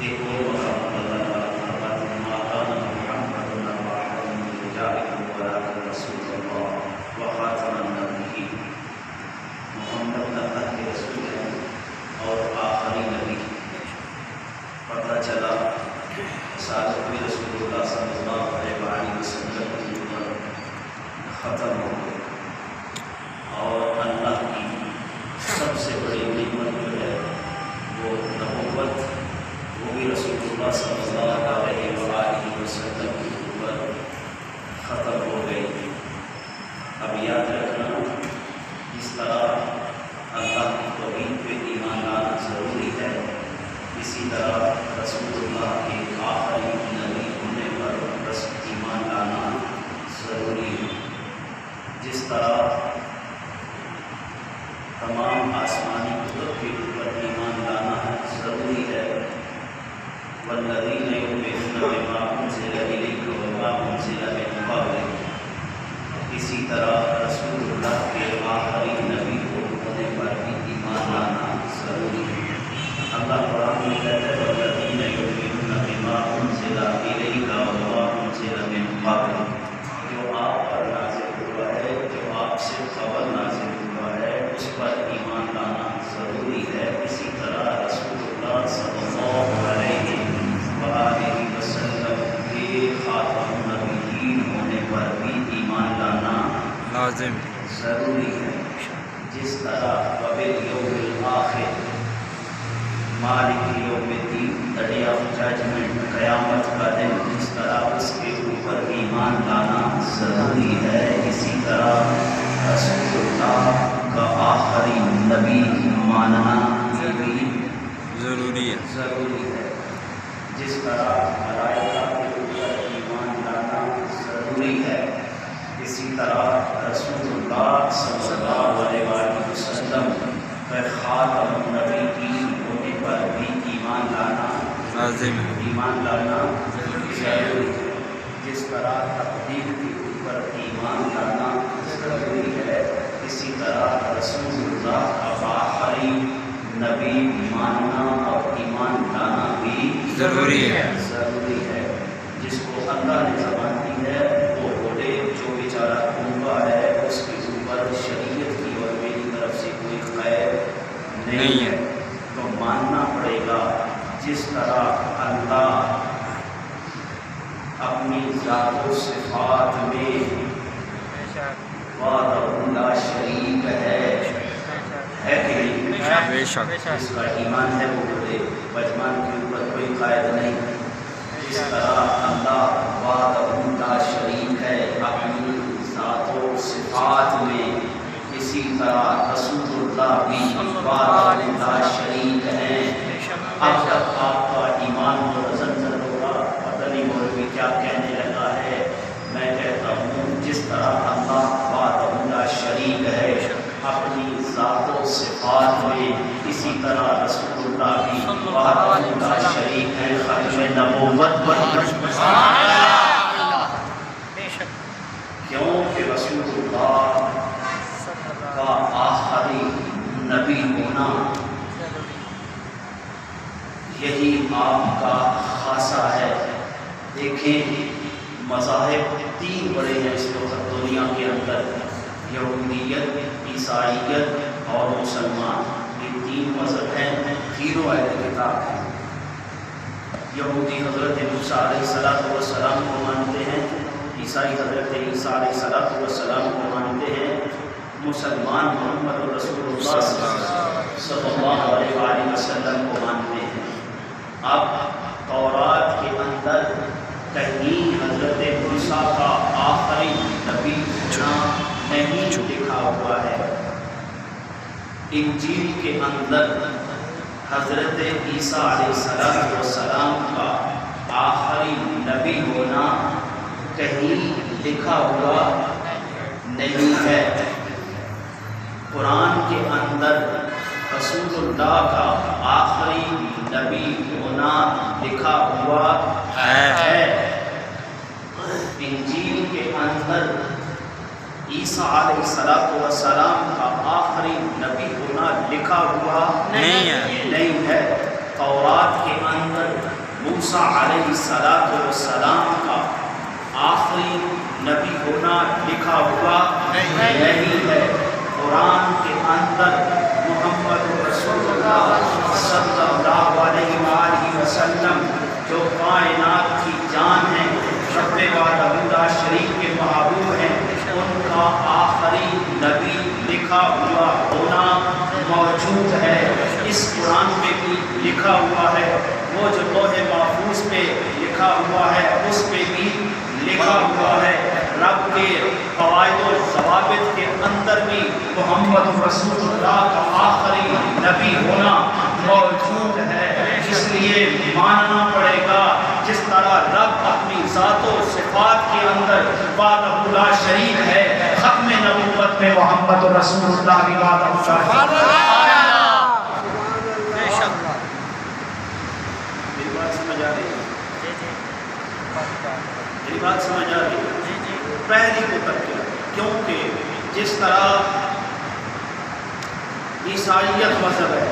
ایک اور مقام اللہ تعالیٰ فرماتے ہیں ما کان محمد ابا احد من رجالکم ولکن رسول اللہ وخاتم النبیین، محمد اللہ کے رسول ہیں اور آخری نبی۔ پتہ چلا رسالت میں رسول اللہ صلی اللہ علیہ وآلہ وسلم کی عمر ختم ہو گئی، اور اللہ کی سب سے بڑی نعمت جو ہے وہ نبوت، وہ بھی رسول اللہ صلی اللہ علیہ وآلہ وسلم کی عمر ختم ہو گئی۔ اب یاد رکھنا، اس طرح اللہ کی توحید پہ ایمان لانا ضروری ہے، اسی طرح رسول اللہ کے آخری نبی ہونے پر ایمان لانا ضروری ہے۔ جس طرح تمام آسمانی کتب کے اوپر ایمان لانا ضروری ہے، والذین یؤمنون بما انزل الیک وما انزل من قبلک، اسی طرح رسول اللہ کے آخری نبی ہونے پر بھی ایمان لانا ضروری ہے۔ اللہ قرآن میں کہتا ہے والذین یؤمنون بما انزل الیک وما انزل من قبلک، جو آپ پر نازل ہوا ہے، جو آپ سے قبل نازل ہوا ہے، اس پر ایمان لانا ضروری ہے۔ اسی طرح رسول اللہ صلی اللہ علیہ وآلہ وسلم کے خاتم النبیین ہونے پر بھی ایمان لانا لازم ضروری ہے۔ جس طرح وبالیوم الآخر، مالک یوم الدین، ڈے آف ججمنٹ، قیامت کا دن، جس طرح اس کے اوپر ایمان لانا ضروری ہے، اسی طرح رسول اللہ کا آخری نبی ماننا بھی ضروری ہے۔ ضروری ہے۔ جس طرح ملائکہ کے اوپر ایمان لانا ضروری ہے، اسی طرح رسول اللہ صلی اللہ علیہ وآلہ وسلم کے خاتم النبیین ہونے پر بھی ایمان لانا لازم ہے۔ ایمان لانا ضروری ہے۔ جس طرح تقدیر کے اوپر ایمان لانا ضروری ہے، اسی طرح رسول اللہ کا آخری نبی ماننا اور ایمان لانا بھی ضروری ہے۔ ضروری ہے۔ جس کو اللہ نے زبان دی ہے وہ بولے، جو بیچارہ گنگا ہے اس کے اوپر شریعت کی اور میری طرف سے کوئی قید نہیں ہے، تو ماننا پڑے گا۔ جس طرح اللہ اپنی ذات و صفات میں وحدہ لا شریک ہے کہ نہیں؟ بے شک۔ جس کا ایمان ہے وہ بولے بجمان کے اوپر کوئی قائد نہیں۔ جس طرح اللہ وحدہ لا شریک ہے اپنی ذات و صفات میں، اسی طرح رسول اللہ بھی وحدہ لا شریک ہے۔ اب تک آپ کا ایمان متزلزل ہوگا، پتہ نہیں مولوی کیا کہنے لگا ہے۔ میں کہتا ہوں جس طرح اللہ وحدہ لا شریک ہے اپنی ذات و صفات میں، اسی طرح رسول اللہ بھی وحدہ لا شریک ہے ختم نبوت پر۔ کیونکہ رسول اللہ کا آخری نبی ہونا یہی آپ کا خاصہ ہے۔ دیکھیں مذاہب تین بڑے ہیں اس وقت دنیا کے اندر، یہودیت، عیسائیت اور مسلمان، یہ تین مذہب ہیں، تینوں اہل کتاب ہیں۔ یہودی حضرت موسیٰ علیہ السلام کو مانتے ہیں، عیسائی حضرت عیسیٰ علیہ السلام کو مانتے ہیں، مسلمان محمد رسول اللہ صلی اللہ علیہ وآلہ وسلم کو مانتے ہیں۔ اب تورات کے اندر کہیں حضرت موسیٰ کا آخری نبی ہونا نہیں لکھا ہوا ہے۔ انجیل کے اندر حضرت عیسیٰ علیہ السلام کا آخری نبی ہونا کہیں لکھا ہوا نہیں ہے۔ قرآن کے اندر رسول اللہ کا آخری نبی ہونا لکھا ہوا ہے۔ انجیل کے اندر عیسیٰ علیہ السلام کا آخری نبی ہونا لکھا ہوا نہیں ہے۔ تورات کے اندر موسیٰ علیہ السلام کا آخری نبی ہونا لکھا ہوا نہیں ہے۔ قرآن کے اندر محمد رسول اللہ صلی اللہ علیہ وآلہ وسلم جو کائنات کی جان ہیں، رب لا شریک کے محبوب ہیں، ان کا آخری نبی لکھا ہوا ہونا موجود ہے۔ اس قرآن میں بھی لکھا ہوا ہے، وہ جو لوح محفوظ پہ لکھا ہوا ہے اس پہ بھی لکھا ہوا ہے۔ رب کے قواعد و ضوابط کے اندر بھی محمد رسول اللہ کا آخری نبی ہونا موجود ہے۔ اس لیے ماننا پڑے گا جس طرح رب اپنی ذات و صفات کے اندر وحدہ لا شریک ہے، ختم نبوت میں محمد رسول اللہ کی وحدہ لا میری بات سمجھ آ رہی ہے؟ پہلی کو تک کیونکہ جس طرح عیسائیت مذہب ہے،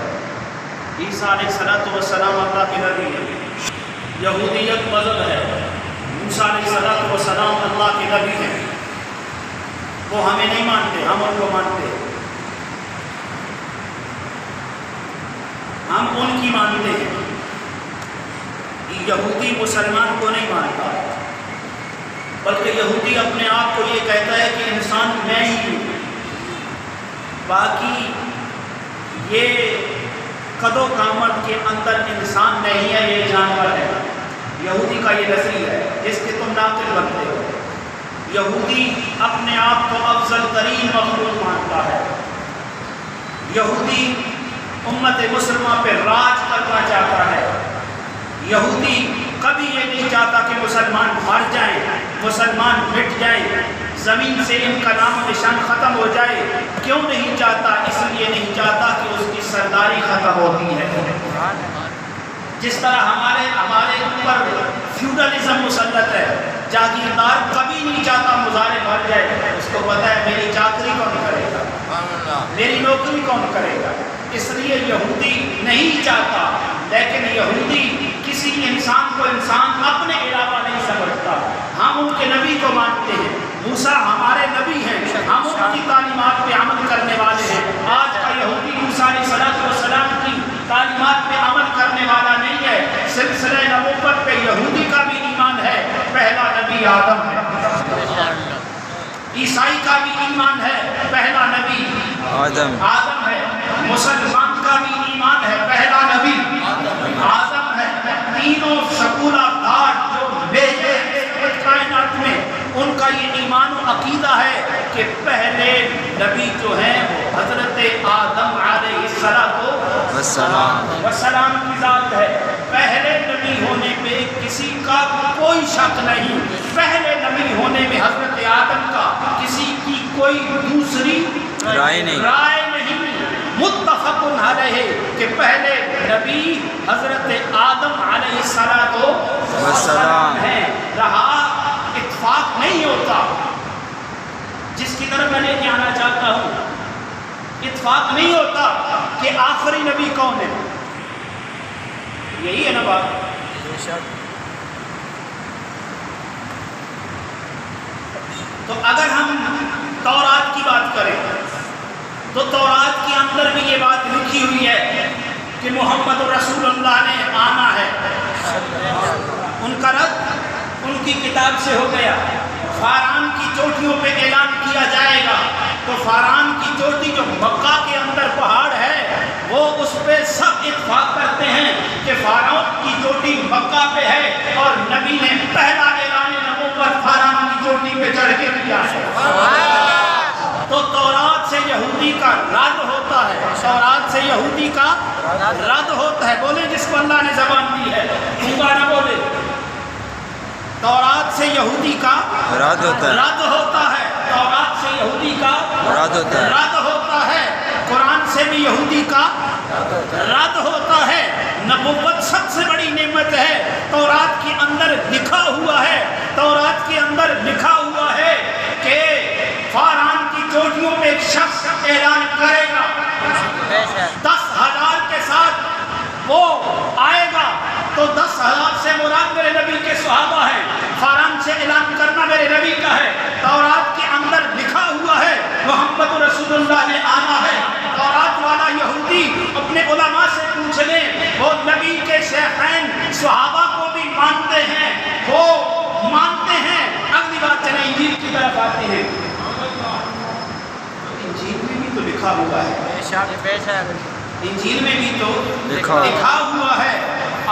عیسیٰ علیہ السلام اللہ کے نبی ہے، یہودیت مذہب ہے، موسیٰ علیہ السلام اللہ کے نبی ہیں، وہ ہمیں نہیں مانتے، ہم ان کو مانتے ہیں، ہم ان کی مانتے ہیں۔ یہودی مسلمان کو نہیں مانتا، بلکہ یہودی اپنے آپ کو یہ کہتا ہے کہ انسان میں ہی ہوں، باقی یہ قد و قامت کے اندر انسان نہیں ہے، یہ جانور ہے۔ یہودی کا یہ نظریہ ہے جس کے تم ناقل بنتے ہو۔ یہودی اپنے آپ کو افضل ترین مخلوق مانتا ہے۔ یہودی امت مسلمہ پہ راج کرنا چاہتا ہے۔ یہودی کبھی یہ نہیں چاہتا کہ مسلمان مر جائیں، مسلمان مٹ جائیں، زمین سے ان کا نام و نشان ختم ہو جائے۔ کیوں نہیں چاہتا؟ اس لیے نہیں چاہتا کہ اس کی سرداری ختم ہوتی ہے۔ جس طرح ہمارے اوپر فیوڈلزم مسلط ہے، جاگیردار کبھی نہیں چاہتا مظاہرے مر جائے، اس کو پتہ ہے میری چاکری کون کرے گا، میری نوکری کون کرے گا، اس لیے یہودی نہیں چاہتا۔ لیکن یہودی کسی انسان کو انسان اپنے علاوہ نہیں سمجھتا۔ ہم ان کے نبی کو مانتے ہیں، موسیٰ ہمارے نبی ہیں، ہم ان کی تعلیمات پہ عمل کرنے والے ہیں۔ آج کا یہودی موسیٰ علیہ السلام کی تعلیمات پہ عمل کرنے والا نہیں ہے۔ سلسلہ نبوت پہ یہودی کا بھی ایمان ہے، پہلا نبی آدم ہے۔ عیسائی کا بھی ایمان ہے، پہلا نبی آدم ہے۔ مسلمان کا بھی ایمان ہے، پہلا نبی آدم ہے۔ تینوں سکولہ دار جو بھیجے کائنات میں، ان کا یہ ایمان و عقیدہ ہے کہ پہلے نبی جو ہیں وہ حضرت آدم علیہ السلام کی ذات ہے۔ پہلے نبی ہونے پہ کسی کا کوئی شک نہیں، پہلے نبی ہونے میں حضرت آدم کا کسی کی کوئی دوسری رائے نہیں، متفق علیہ کہ پہلے نبی حضرت آدم علیہ السلام ہیں۔ رہا اتفاق نہیں ہوتا، جس کی طرف میں لے کے آنا چاہتا ہوں، اتفاق نہیں ہوتا کہ آخری نبی کون ہے۔ یہی ہے نا بات۔ تو اگر ہم تورات کی بات کریں تو تورات کے اندر بھی یہ بات لکھی ہوئی ہے کہ محمد رسول اللہ نے آنا ہے۔ ان کا رد ان کی کتاب سے ہو گیا۔ فاران کی چوٹیوں پہ اعلان کیا جائے گا، تو فاران کی چوٹی جو مکہ کے اندر پہاڑ ہے، وہ اس پہ سب اتفاق کرتے ہیں کہ فاران کی چوٹی مکہ پہ ہے، اور نبی نے پہلا اعلان نبوت فاران کی چوٹی پہ چڑھ کے کیا ہے۔ تو تورات سے یہودی کا رد ہوتا ہے، تورات سے یہودی کا رد ہوتا ہے۔ بولیں جس کو اللہ نے زبان دی ہے، گونگا نہ بولے۔ تورات سے یہودی کا رد ہوتا ہے، تورات سے یہودی کا رد ہوتا ہے، قرآن سے بھی یہودی کا رد ہوتا ہے۔ نبوت سب سے بڑی نعمت ہے۔ تورات کے اندر لکھا ہوا ہے، تورات کے اندر لکھا ہوا ہے کہ فاران کی چوٹیوں پہ ایک شخص اعلان کرے گا، 10,000 کے ساتھ وہ آئے گا، تو 10,000 سے رسول اللہ نے آنا ہے، تورات والا یہودی اپنے علماء سے پوچھ لیں، وہ نبی کے شیخین صحابہ کو بھی مانتے ہیں، وہ مانتے ہیں۔ اگلی بات چلیں انجیل کی طرف آتے ہیں۔ انجیل میں بھی تو لکھا ہوا ہے، انجیل میں بھی تو لکھا ہوا ہے،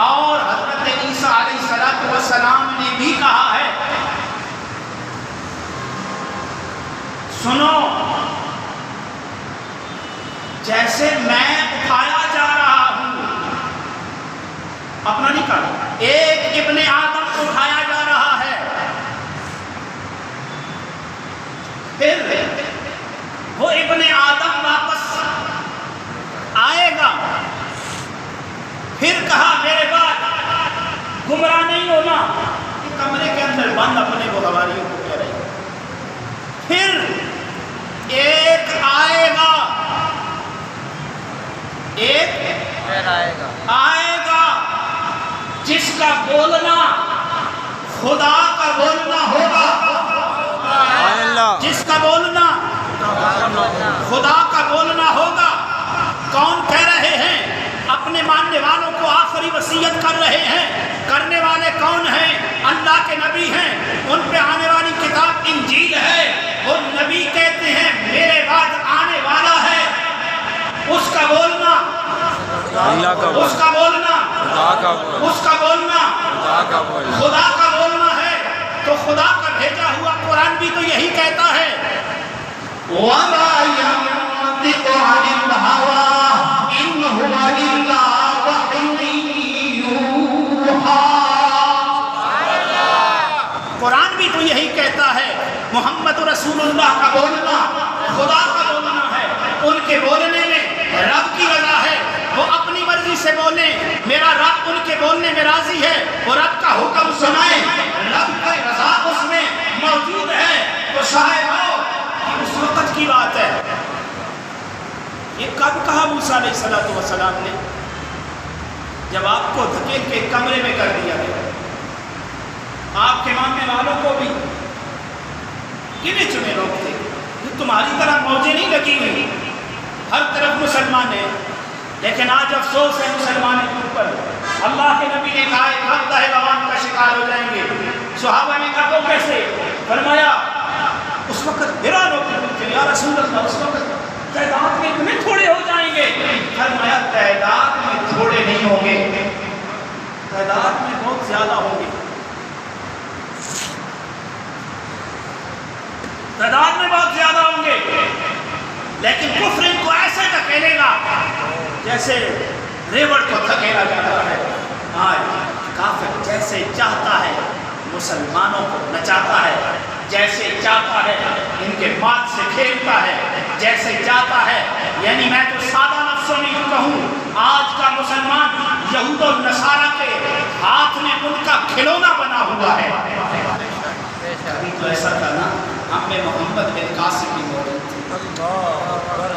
اور حضرت عیسیٰ علیہ السلام نے بھی کہا ہے، سنو، جیسے میں اٹھایا جا رہا ہوں، اپنا نہیں کہا، ایک ابن آدم اٹھایا جا رہا ہے، پھر وہ ابن آدم واپس آئے گا، پھر کہا میرے بعد گمراہ نہیں ہونا، یہ کمرے کے اندر بند اپنے وہ حواریوں کو کہہ رہے ہیں، پھر ایک آئے گا، ایک آئے گا جس کا بولنا خدا کا بولنا ہوگا، جس کا بولنا خدا کا بولنا ہوگا۔ کون کہہ رہے ہیں؟ اپنے ماننے والوں کو آخری وصیت کر رہے ہیں۔ کرنے والے کون ہیں؟ اللہ کے نبی ہیں، ان پہ آنے والی کتاب انجیل ہے۔ وہ نبی کہتے ہیں میرے بعد آنے والا ہے، اس کا بولنا اس کا بولنا اس کا بولنا خدا کا بولنا ہے۔ تو خدا کا بھیجا ہوا قرآن بھی تو یہی کہتا ہے، وَمَا يَنطِقُ عَنِ الْهَوَىٰ إِنْ هُوَ إِلَّا وَحْيٌ يُوحَىٰ۔ قرآن بھی تو یہی کہتا ہے، محمد رسول اللہ کا بولنا خدا کا بولنا ہے، ان کے بولنے میں رب کی رضا ہے، وہ اپنی مرضی سے بولیں، میرا رب ان کے بولنے میں راضی ہے، وہ رب کا حکم سنائیں، رب کی رضا اس میں موجود ہے۔ تو شاید ہو کہ اس وقت کی بات ہے، یہ کب کہا موسیٰ علیہ السلام نے؟ جب آپ کو دھکیل کے کمرے میں کر دیا گیا، آپ کے ماننے والوں کو بھی گنے چنے لوگ تھے، یہ تمہاری طرح موجیں نہیں لگی ہوئی، ہر طرف مسلمان ہیں، لیکن آج افسوس ہے مسلمانوں کے اوپر۔ اللہ کے نبی نے کہا ایک ہفتہ ہے عوام کا شکار ہو جائیں گے، صحابہ نے کہا وہ کیسے؟ فرمایا اس وقت حیران ہو کے پوچھے یا رسول اللہ اس وقت تعداد میں اتنے تھوڑے ہو جائیں گے؟ فرمایا تعداد میں تھوڑے نہیں ہوں گے، تعداد میں بہت زیادہ ہوں گے، تعداد میں بہت زیادہ ہوں گے، لیکن کفر ان کو ایسے دھکیلے گا جیسے ریوڑ کو دھکیلا جاتا ہے۔ آج کافر جیسے چاہتا ہے مسلمانوں کو نچاتا ہے، جیسے چاہتا ہے ان کے مال سے کھیلتا ہے، جیسے چاہتا ہے، یعنی میں تو سادہ لفظوں میں یوں کہوں، آج کا مسلمان یہود و نصارہ کے ہاتھ میں ان کا کھلونا بنا ہوا ہے۔ ابھی تو ایسا تھا نا، ہم میں محمد بن قاسم بھی موجود تھے،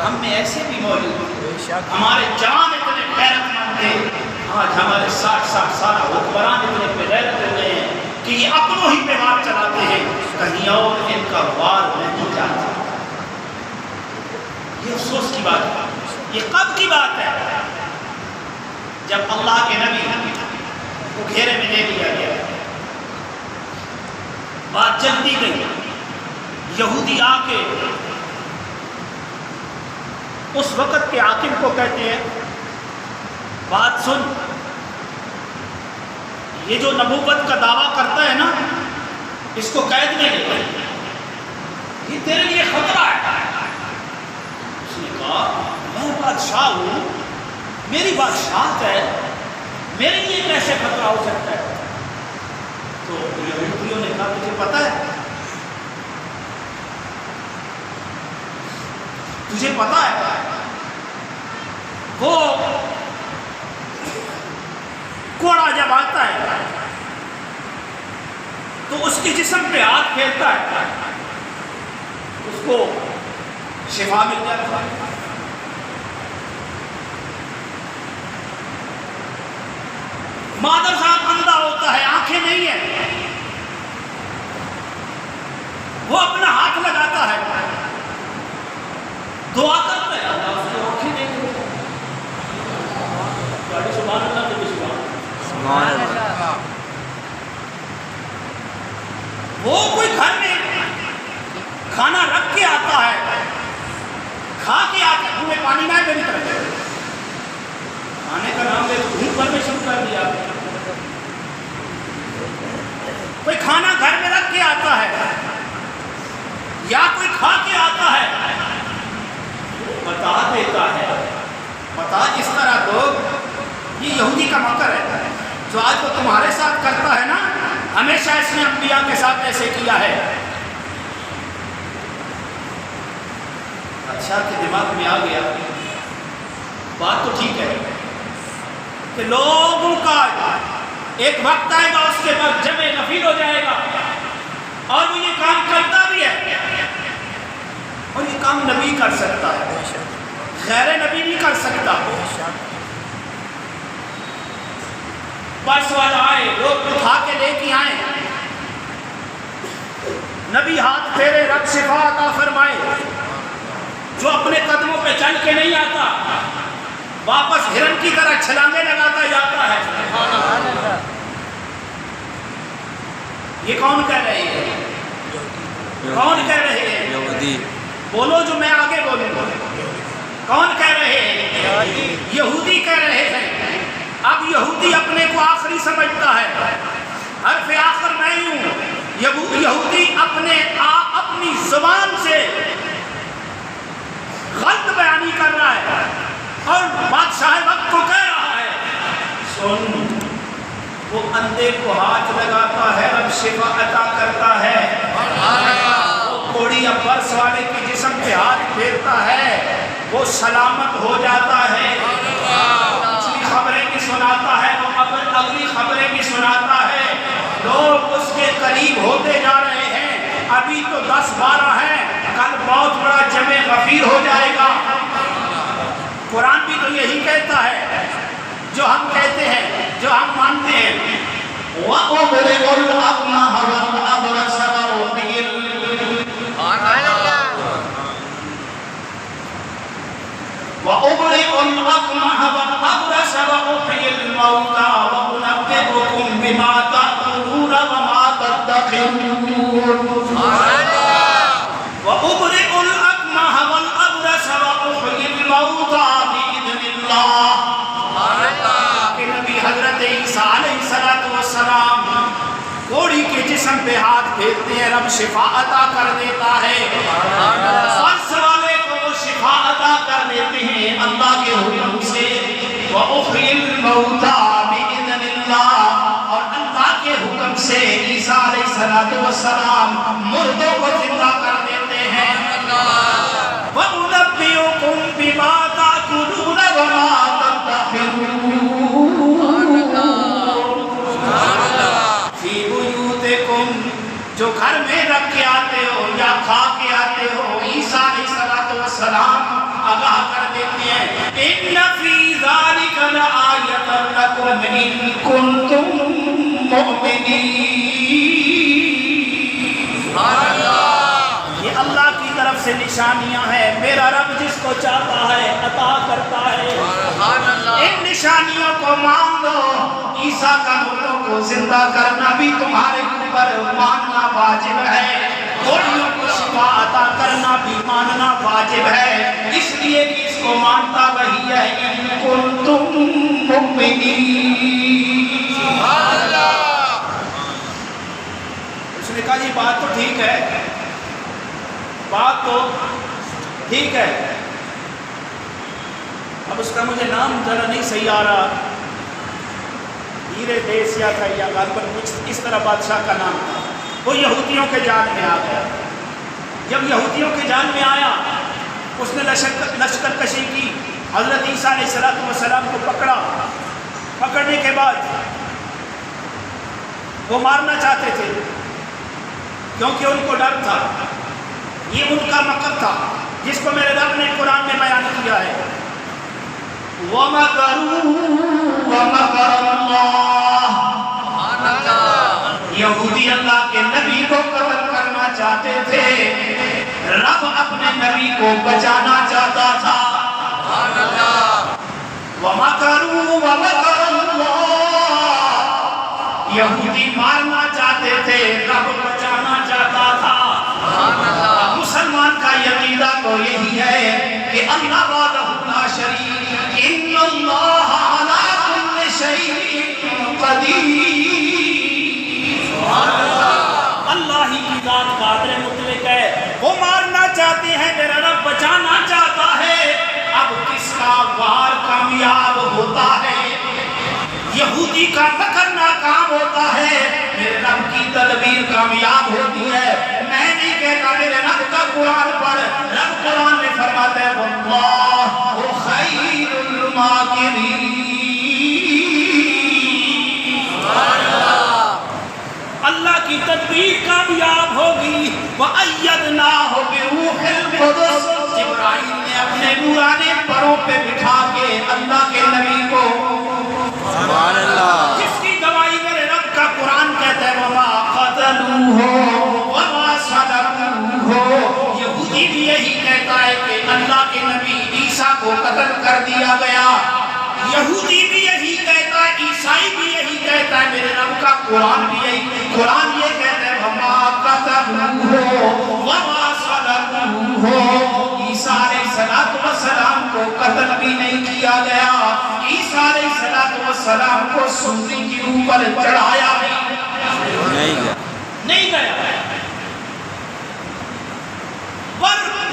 ہم میں ایسے بھی موجود تھے، ہمارے جان اتنے غیرت مند تھے، آج ہمارے 60 سالہ حکمران اتنے غیرت ہو گئے ہیں کہ یہ اپنوں ہی پہ وار چلاتے ہیں، کہیں اور ان کا وار نہیں جاتا۔ یہ افسوس کی بات ہے۔ یہ کب کی بات ہے؟ جب اللہ کے نبی کو گھیرے میں لے لیا گیا، بات جل دی گئی، یہودی آ کے اس وقت کے حاکم کو کہتے ہیں بات سن، یہ جو نبوت کا دعویٰ کرتا ہے نا، اس کو قید میں لے، یہ تیرے لیے خطرہ ہے۔ اس نے کہا میں بادشاہ ہوں، میری بادشاہت ہے، میرے لیے کیسے خطرہ ہو سکتا ہے؟ تو یہودیوں نے کہا تجھے پتہ ہے، تجھے پتہ ہے وہ کوڑا جب آتا ہے تو اس کے جسم پہ ہاتھ پھیرتا ہے، اس کو شفا مل جاتا ہے۔ مادر صاحب اندھا ہوتا ہے، آنکھیں نہیں ہیں، وہ اپنا ہاتھ لگاتا ہے، دعا کرتا ہے اللہ اس کو آنکھیں دے دے. گاڑی سبحان اللہ تو سبحان اللہ. وہ کوئی گھر میں کھانا رکھ کے آتا ہے, کھا کے آتا ہے, تمہیں پانی نہ ہے میری طرف کھانے کا نام دے دھوپ پر میں شروع کر دیا. کوئی کھانا گھر میں رکھ کے آتا ہے یا کوئی کھا کے آتا ہے, بتا دیتا ہے, بتا اس طرح دو. یہ یہودی کا مکر ہے جو آج وہ تمہارے ساتھ کرتا ہے نا, ہمیشہ اس نے انبیاء کے ساتھ ایسے کیا ہے. اچھا کہ دماغ میں آ گیا, بات تو ٹھیک ہے کہ لوگوں کا ایک وقت آئے گا اس کے بعد جمع غفیر ہو جائے گا اور وہ یہ کام کرتا بھی ہے, اور یہ کام نبی کر سکتا ہے, غیر نبی نہیں کر سکتا. بس والا آئے, لوگ اٹھا کے لے کے آئے, نبی ہاتھ پھیرے, رب شفا عطا فرمائے. جو اپنے قدموں پہ چل کے نہیں آتا واپس ہرن کی طرح چھلانگے لگاتا جاتا ہے. یہ کون کہہ رہے ہیں؟ کون کہہ رہے ہیں؟ یہودی. بولو جو میں آگے بولوں. کون کہہ رہے ہیں؟ یہودی کہہ رہے ہیں. اب یہودی اپنے کو آخری سمجھتا ہے, حرف آخر میں ہوں. یہودی اپنی زبان سے غلط بیانی کر رہا ہے اور بادشاہ وقت کو کہہ رہا ہے سن, وہ اندھے کو ہاتھ لگاتا ہے رب شفا عطا کرتا ہے. وہ کوڑی یا برس والے کے جسم پہ ہاتھ پھیرتا ہے, وہ سلامت ہو جاتا ہے. پچھلی خبریں بھی سناتا ہے, وہ اگلی خبریں بھی سناتا ہے. لوگ اس کے قریب ہوتے جا رہے ہیں, ابھی تو 10-12 ہیں, کل بہت بڑا جمع غفیر ہو جائے گا. قرآن بھی تو یہی کہتا ہے جو ہم کہتے ہیں, جو ہم مانتے ہیں. وَأُبْرِئُ الْأَكْمَحَ وَالْأَبْرَصَ وَأُحْيِي الْمَوْتَى وَأُنَبِّئُكُم بِمَا تَأْكُلُونَ وَمَا تَدَّخِرُونَ. وَأُبْرِئُ الْأَكْمَحَ وَالْأَبْرَصَ وَأُحْيِي الْمَوْتَى بِإِذْنِ اللَّهِ. کہ نبی حضرت عیسیٰ علیہ السلام کوڑی کے جسم پہ ہاتھ پھیرتے ہیں, رب شفا عطا کر دیتا ہے. فرض والے کو وہ شفا عطا کر دیتے ہیں اللہ کے حکم سے. وَأُحْيِي الْمَوْتَى بِإِذْنِ اللَّهِ, اور اللہ کے حکم سے عیسیٰ علیہ السلام مردوں کو زندہ کر دیتے ہیں. وَأُنَبِّئُكُم بِمَا تَأْكُلُونَ وَمَا تَدَّخِرُونَ. فِي بُيُوتِكُم, جو گھر میں رکھ کے آتے ہو یا کھا کے آتے ہو, عیسیٰ علیہ السلام آگاہ کر دیتے ہیں. إِنَّ فِي ذَلِكَ لَآيَةً لَكُمْ إِن كُنتُم مُؤْمِنِينَ. یہ اللہ کی طرف سے نشانیاں ہیں. میرا رب جس کو چاہتا ہے عطا کرتا ہے. ان نشانیوں کو مان لو. عیسیٰ کا مردوں کو زندہ کرنا بھی تمہارے اوپر ماننا واجب ہے. کوڑیوں کو شفا عطا کرنا بھی ماننا واجب ہے, اس لیے کہ اس کو مانتا وہی ہے. ان کنتم مؤمنین. اس نے کہا جی بات تو ٹھیک ہے, بات تو ٹھیک ہے. اب اس کا مجھے نام ذرا نہیں صحیح آ رہا, ہیرے دیسیا تھا یا غالباً کچھ اس طرح بادشاہ کا نام تھا. وہ یہودیوں کے جال میں آ گیا. جب یہودیوں کے جال میں آیا, اس نے لشکر کشی کی, حضرت عیسیٰ علیہ السلام کو پکڑا. پکڑنے کے بعد وہ مارنا چاہتے تھے کیونکہ ان کو ڈر تھا. یہ ان کا مکر تھا جس کو میرے رب نے قرآن میں بیان کیا ہے. وَمَكَرُوا وَمَكَرَ اللَّهُ. یہودی اللہ کے نبی کو قتل کرنا چاہتے تھے, رب اپنے نبی کو بچانا چاہتا تھا. وَمَكَرُوا وَمَكَرَ اللَّهُ. یہودی مارنا چاہتے تھے، رب بچانا چاہتا تھا. مسلمان کا عقیدہ تو یہی ہے کہ اللہ وحدہ لا شریک، ان اللہ علی کل شیء قدیر. اللہ ہی کی ذات قادر مطلق ہے. وہ مارنا چاہتے ہیں، میرا رب بچانا چاہتا ہے. اب کس کا وار کامیاب ہوتا ہے؟ یہودی کا مکر ناکام ہوتا ہے، میرے رب کی تدبیر کامیاب ہوتی ہے. میں نہیں کہتا میرے رب کا قرآن پڑھ. رب قرآن میں فرماتا ہے واللہ خیر الماکرین. اللہ کی تدبیر کامیاب ہوگی. وَأَيَّدْنَاهُ بِرُوحِ الْقُدُسِ. جبرائیل نے اپنے نورانی پروں پہ بٹھا کے اللہ کے نبی کو، سبحان اللہ، جس کی گواہی میرے رب کا قرآن کہتا ہے وَمَا قَتَلُوهُ وَمَا صَلَبُوهُ. یہودی بھی یہی کہتا ہے کہ اللہ کے نبی عیسیٰ کو قتل کر دیا گیا. یہودی بھی یہی کہتا ہے، عیسائی بھی یہی کہتا ہے، میرے رب کا قرآن بھی یہی. قرآن یہ کہتا ہے وَمَا قَتَلُوهُ وَمَا صَلَبُوهُ. عیسیٰ علیہ السلام کو قتل بھی نہیں کیا گیا. عیسیٰ علیہ السلام کو سولی کے اوپر چڑھایا نہیں گیا.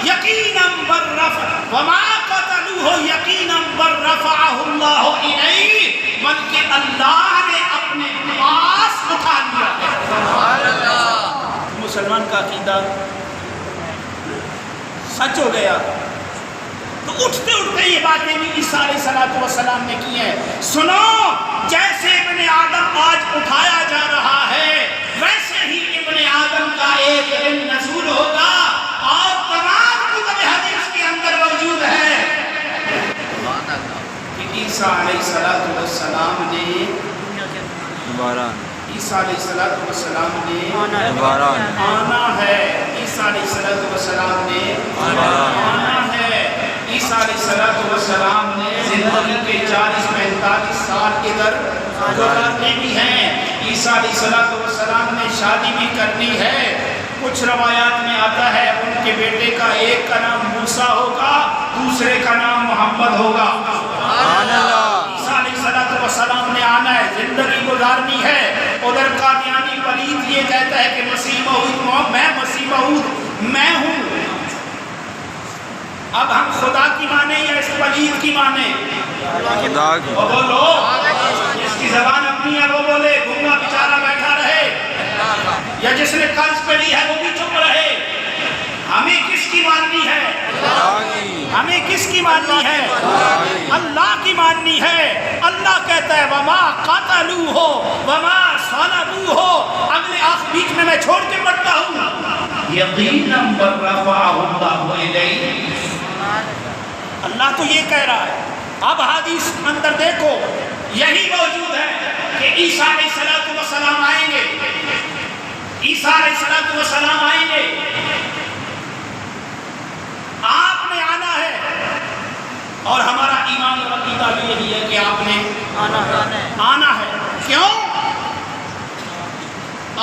یقیناً بالرفع وما قتلوه یقیناً بالرفعه اللہ الیہ. بلکہ اللہ نے اپنے پاس اٹھا لیا. مسلمان کا عقیدہ سچ ہو گیا تو اٹھتے اٹھتے یہ باتیں بھی عیسیٰ علیہ السلام نے کی ہیں. سنو، جیسے ابن آدم آج اٹھایا جا رہا ہے، ویسے ہی ابن آدم کا ایک دن نزول ہوگا اور تمام کتب حدیث کے اندر موجود ہے کہ عیسیٰ علیہ السلام نے عیسیٰ علیہ السلام نے آنا ہے. عیسیٰ علیہ السلام نے آنا ہے. عیسیٰ علیہ السلام نے زندگی کے 40-45 سال ادھر گزارنے بھی ہیں. عیسیٰ علیہ السلام نے شادی بھی کرنی ہے. کچھ روایات میں آتا ہے ان کے بیٹے کا ایک کا نام موسیٰ ہوگا، دوسرے کا نام محمد ہوگا. عیسیٰ علیہ السلام نے آنا ہے، زندگی گزارنی ہے. ادھر قادیانی پلیت یہ کہتا ہے کہ مسیح موعود میں مسیح موعود میں ہوں. اب ہم خدا کی مانے یا اس پلیت کی مانے؟ وہ بولو، جس کی زبان اپنی ہے وہ بولے، گنگا بیچارہ بیٹھا رہے، یا جس نے قرض پڑی ہے وہ بھی چپ رہے. ہمیں کس کی ماننی ہے؟ ہمیں کس کی ماننی ہے؟ اللہ کی ماننی ہے. اللہ کہتا ہے وَمَا قَتَلُوهُ وَمَا صَلَبُوهُ. اگلے بیچ میں چھوڑ کے پڑھتا ہوں. یقیناً بَرَّفَعَهُ اللَّهُ إِلَيْهِ. اللہ تو یہ کہہ رہا ہے. اب حدیث اندر دیکھو یہی موجود ہے کہ عیسیٰ علیہ السلام آئیں گے. عیسیٰ علیہ السلام آئیں گے. آپ نے آنا ہے اور ہمارا ایمان اور عقیدہ بھی یہی ہے کہ آپ نے آنا ہے. کیوں؟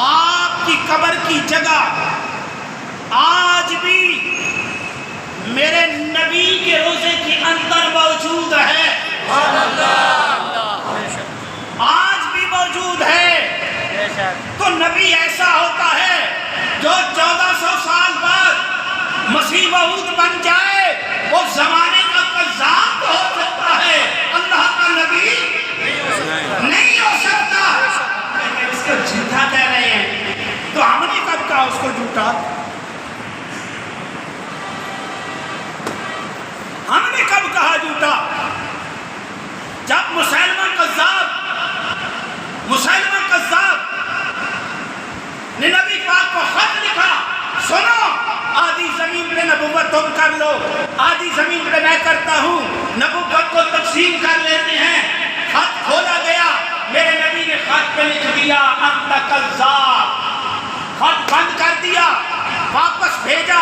آپ کی قبر کی جگہ آج بھی میرے نبی کے روزے کے اندر موجود ہے. آج بھی موجود ہے. تو نبی ایسا ہوتا ہے جو 1400 سال بعد مسیح موعود بن جائے، وہ زمانے کا قذاب تو ہو سکتا ہے، اللہ کا نبی نہیں ہو سکتا. اس کو جھوٹا کہہ رہے ہیں تو ہم نے کب کہا اس کو جھوٹا؟ ہم نے کب کہا جھوٹا؟ جب مسیلمہ کذاب نے نبی پاک کو خط لکھا، سنو آدھی زمین پہ نبوت تم کر لو، آدھی زمین پہ میں کرتا ہوں، نبوت کو تقسیم کر لیتے ہیں. خط کھولا گیا، میرے نبی نے خط پہ لکھ دیا انت کذاب. خط بند کر دیا، واپس بھیجا.